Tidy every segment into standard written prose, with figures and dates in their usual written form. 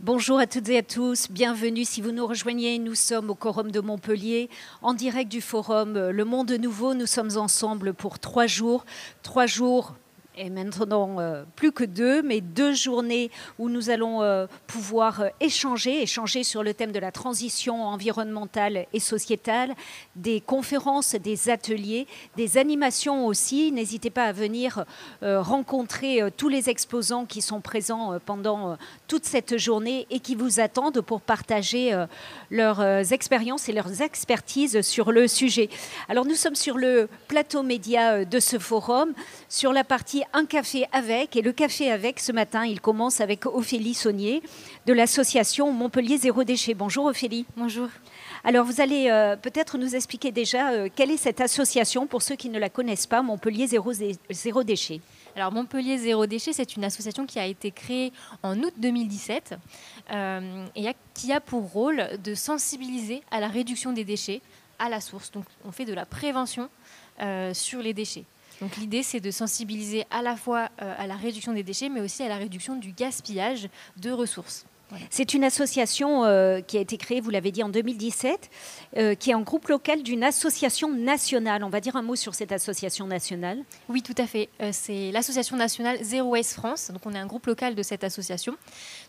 Bonjour à toutes et à tous, bienvenue si vous nous rejoignez. Nous sommes au Quorum de Montpellier, en direct du forum Le Monde Nouveau. Nous sommes ensemble pour 3 jours. 3 jours et maintenant plus que 2, mais 2 journées où nous allons pouvoir échanger sur le thème de la transition environnementale et sociétale, des conférences, des ateliers, des animations aussi. N'hésitez pas à venir rencontrer tous les exposants qui sont présents pendant toute cette journée et qui vous attendent pour partager leurs expériences et leurs expertises sur le sujet. Alors nous sommes sur le plateau média de ce forum, sur la partie Un café avec. Et le café avec, ce matin, il commence avec Ophélie Saunier de l'association Montpellier Zéro Déchet. Bonjour Ophélie. Bonjour. Alors vous allez peut-être nous expliquer déjà quelle est cette association pour ceux qui ne la connaissent pas, Montpellier Zéro Déchet. Alors Montpellier Zéro Déchet, c'est une association qui a été créée en août 2017 et qui a pour rôle de sensibiliser à la réduction des déchets à la source. Donc on fait de la prévention sur les déchets. Donc l'idée, c'est de sensibiliser à la fois à la réduction des déchets, mais aussi à la réduction du gaspillage de ressources. Voilà. C'est une association qui a été créée, vous l'avez dit, en 2017, qui est un groupe local d'une association nationale. On va dire un mot sur cette association nationale. Oui, tout à fait. C'est l'association nationale Zero Waste France. Donc on est un groupe local de cette association.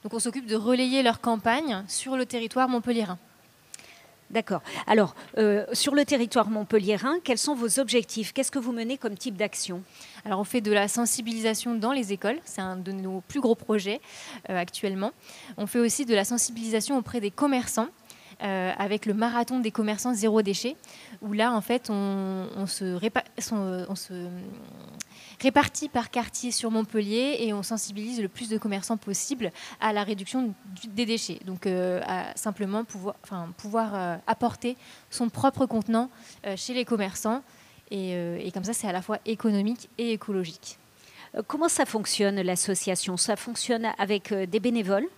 Donc on s'occupe de relayer leur campagne sur le territoire montpelliérain. D'accord. Alors, sur le territoire montpelliérain, quels sont vos objectifs? Qu'est-ce que vous menez comme type d'action? Alors, on fait de la sensibilisation dans les écoles. C'est un de nos plus gros projets actuellement. On fait aussi de la sensibilisation auprès des commerçants avec le marathon des commerçants zéro déchet, où là, en fait, on se répartit par quartier sur Montpellier et on sensibilise le plus de commerçants possible à la réduction des déchets. Donc, à simplement pouvoir apporter son propre contenant chez les commerçants. Et comme ça, c'est à la fois économique et écologique. Comment ça fonctionne, l'association? Ça fonctionne avec des bénévoles?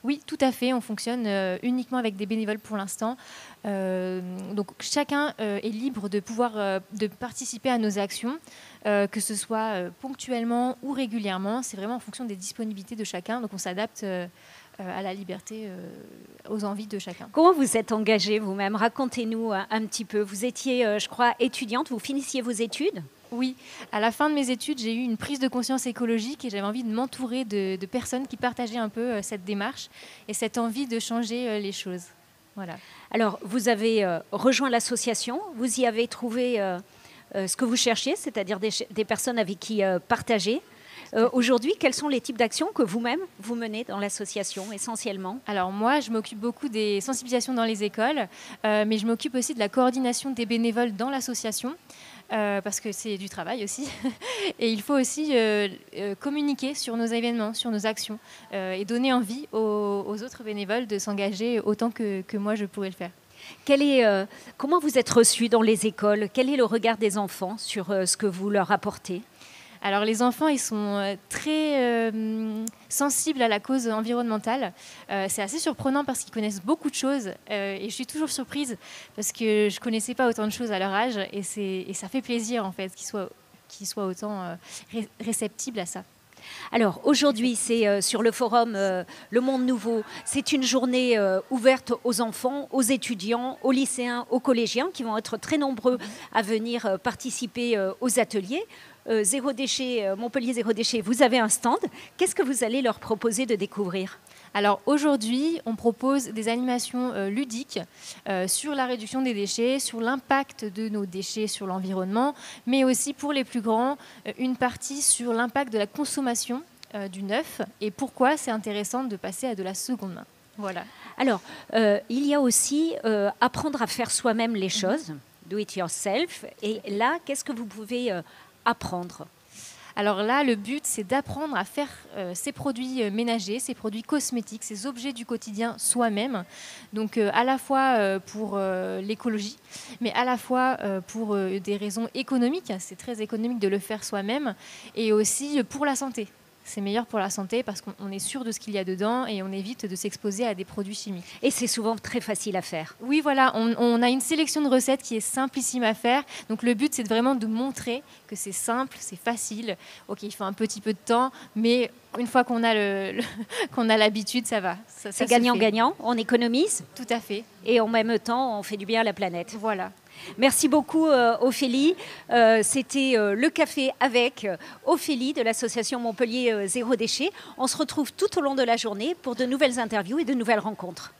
Oui, tout à fait. On fonctionne uniquement avec des bénévoles pour l'instant. Donc chacun est libre de pouvoir de participer à nos actions, que ce soit ponctuellement ou régulièrement. C'est vraiment en fonction des disponibilités de chacun. Donc on s'adapte à la liberté, aux envies de chacun. Comment vous êtes engagée vous-même? Racontez-nous un petit peu. Vous étiez, je crois, étudiante. Vous finissiez vos études? Oui, à la fin de mes études, j'ai eu une prise de conscience écologique et j'avais envie de m'entourer de personnes qui partageaient un peu cette démarche et cette envie de changer les choses. Voilà. Alors, vous avez rejoint l'association, vous y avez trouvé ce que vous cherchiez, c'est-à-dire des personnes avec qui partager. Aujourd'hui, quels sont les types d'actions que vous-même, vous menez dans l'association essentiellement? Alors moi, je m'occupe beaucoup des sensibilisations dans les écoles, mais je m'occupe aussi de la coordination des bénévoles dans l'association. Parce que c'est du travail aussi. Et il faut aussi communiquer sur nos événements, sur nos actions et donner envie aux autres bénévoles de s'engager autant que moi je pourrais le faire. Comment vous êtes reçus dans les écoles? Quel est le regard des enfants sur ce que vous leur apportez? Alors les enfants, ils sont très sensibles à la cause environnementale. C'est assez surprenant parce qu'ils connaissent beaucoup de choses et je suis toujours surprise parce que je ne connaissais pas autant de choses à leur âge et ça fait plaisir en fait qu'ils soient autant réceptibles à ça. Alors aujourd'hui, c'est sur le forum Le Monde Nouveau. C'est une journée ouverte aux enfants, aux étudiants, aux lycéens, aux collégiens qui vont être très nombreux à venir participer aux ateliers. Zéro déchet, Montpellier Zéro Déchet, vous avez un stand. Qu'est-ce que vous allez leur proposer de découvrir? Alors aujourd'hui, on propose des animations ludiques sur la réduction des déchets, sur l'impact de nos déchets sur l'environnement, mais aussi pour les plus grands, une partie sur l'impact de la consommation du neuf et pourquoi c'est intéressant de passer à de la seconde main. Voilà. Alors, il y a aussi apprendre à faire soi-même les choses, do it yourself. Et là, qu'est-ce que vous pouvez apprendre? Alors là, le but, c'est d'apprendre à faire ces produits ménagers, ces produits cosmétiques, ces objets du quotidien soi-même. Donc à la fois pour l'écologie, mais à la fois pour des raisons économiques. C'est très économique de le faire soi-même et aussi pour la santé. c'est meilleur pour la santé parce qu'on est sûr de ce qu'il y a dedans et on évite de s'exposer à des produits chimiques. Et c'est souvent très facile à faire. Oui, voilà, on a une sélection de recettes qui est simplissime à faire. Donc le but, c'est vraiment de montrer que c'est simple, c'est facile. Ok, il faut un petit peu de temps, mais une fois qu'on a qu'on a l'habitude, ça va. C'est gagnant-gagnant, on économise. Tout à fait. Et en même temps, on fait du bien à la planète. Voilà. Merci beaucoup Ophélie. C'était le café avec Ophélie de l'association Montpellier Zéro Déchet. On se retrouve tout au long de la journée pour de nouvelles interviews et de nouvelles rencontres.